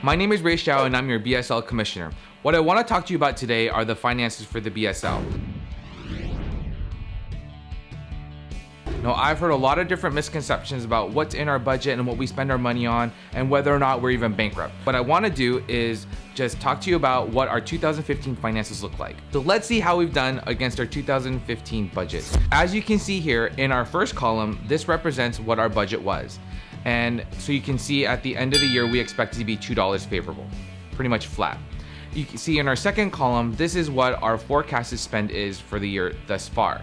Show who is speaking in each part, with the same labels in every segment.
Speaker 1: My name is Ray Xiao and I'm your BSL Commissioner. What I want to talk to you about today are the finances for the BSL. Now, I've heard a lot of different misconceptions about what's in our budget and what we spend our money on and whether or not we're even bankrupt. What I want to do is just talk to you about what our 2015 finances look like. So let's see how we've done against our 2015 budget. As you can see here in our first column, this represents what our budget was. And so you can see at the end of the year, we expect it to be $2 favorable, pretty much flat. You can see in our second column, this is what our forecasted spend is for the year thus far.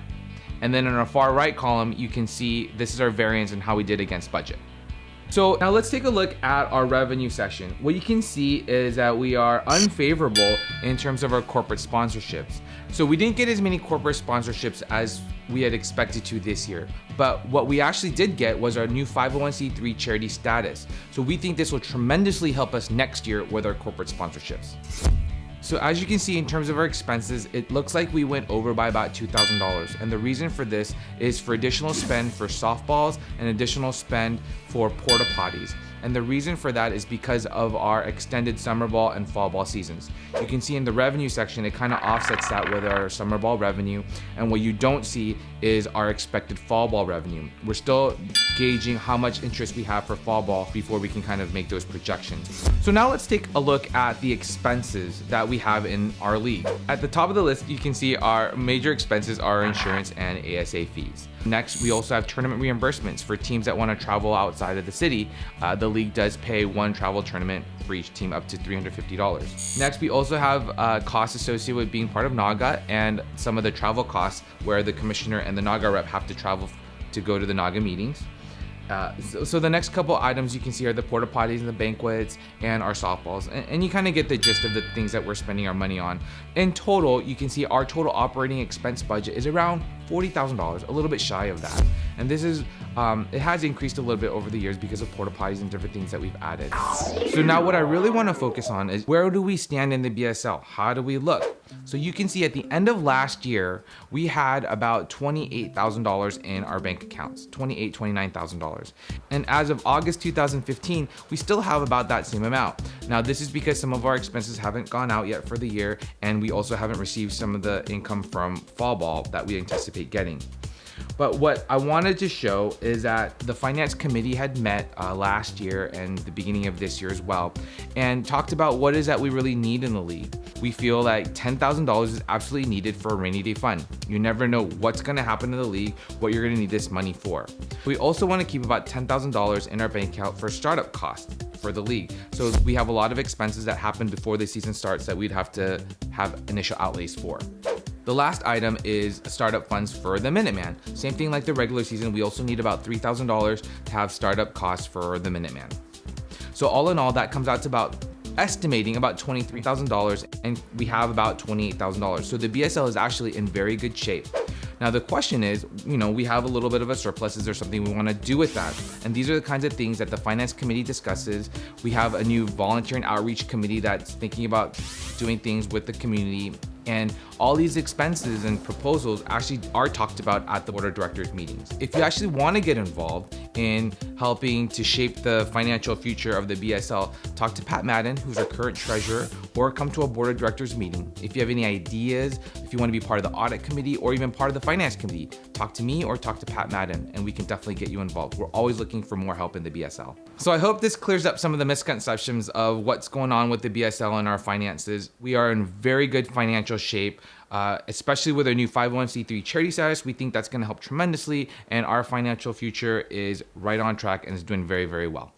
Speaker 1: And then in our far right column, you can see this is our variance and how we did against budget. So now let's take a look at our revenue section. What you can see is that we are unfavorable in terms of our corporate sponsorships. So we didn't get as many corporate sponsorships as we had expected to this year. But what we actually did get was our new 501c3 charity status. So we think this will tremendously help us next year with our corporate sponsorships. So as you can see in terms of our expenses, it looks like we went over by about $2,000. And the reason for this is for additional spend for softballs and additional spend for porta potties. And the reason for that is because of our extended summer ball and fall ball seasons. You can see in the revenue section, it kind of offsets that with our summer ball revenue. And what you don't see is our expected fall ball revenue. We're still gauging how much interest we have for fall ball before we can kind of make those projections. So now let's take a look at the expenses that we have in our league. At the top of the list, you can see our major expenses are insurance and ASA fees. Next, we also have tournament reimbursements for teams that want to travel outside of the city. The league does pay one travel tournament for each team up to $350. Next, we also have costs associated with being part of NAGA and some of the travel costs where the commissioner and the NAGA rep have to travel to go to the NAGA meetings. So the next couple items you can see are the porta potties and the banquets and our softballs. And you kind of get the gist of the things that we're spending our money on. In total, you can see our total operating expense budget is around $40,000, a little bit shy of that. And this is, it has increased a little bit over the years because of porta potties and different things that we've added. So now what I really want to focus on is where do we stand in the BSL? How do we look? So you can see at the end of last year, we had about $28,000 in our bank accounts, $29,000. And as of August 2015, we still have about that same amount. Now this is because some of our expenses haven't gone out yet for the year, and we also haven't received some of the income from fall ball that we anticipate getting. But what I wanted to show is that the finance committee had met last year and the beginning of this year as well, and talked about what is that we really need in the league. We feel like $10,000 is absolutely needed for a rainy day fund. You never know what's going to happen in the league, what you're going to need this money for. We also want to keep about $10,000 in our bank account for startup costs for the league. So we have a lot of expenses that happen before the season starts that we'd have to have initial outlays for. The last item is startup funds for the Minuteman. Same thing like the regular season, we also need about $3,000 to have startup costs for the Minuteman. So all in all, that comes out to estimating about $23,000, and we have about $28,000. So the BSL is actually in very good shape. Now the question is, we have a little bit of a surplus. Is there something we want to do with that? And these are the kinds of things that the finance committee discusses. We have a new volunteer and outreach committee that's thinking about doing things with the community. And all these expenses and proposals actually are talked about at the board of directors meetings. If you actually want to get involved in helping to shape the financial future of the BSL, talk to Pat Madden, who's our current treasurer, or come to a board of directors meeting. If you have any ideas, if you want to be part of the audit committee or even part of the finance committee, talk to me or talk to Pat Madden, and we can definitely get you involved. We're always looking for more help in the BSL. So I hope this clears up some of the misconceptions of what's going on with the BSL and our finances. We are in very good financial shape, especially with our new 501c3 charity status. We think that's going to help tremendously, and our financial future is right on track and is doing very, very well.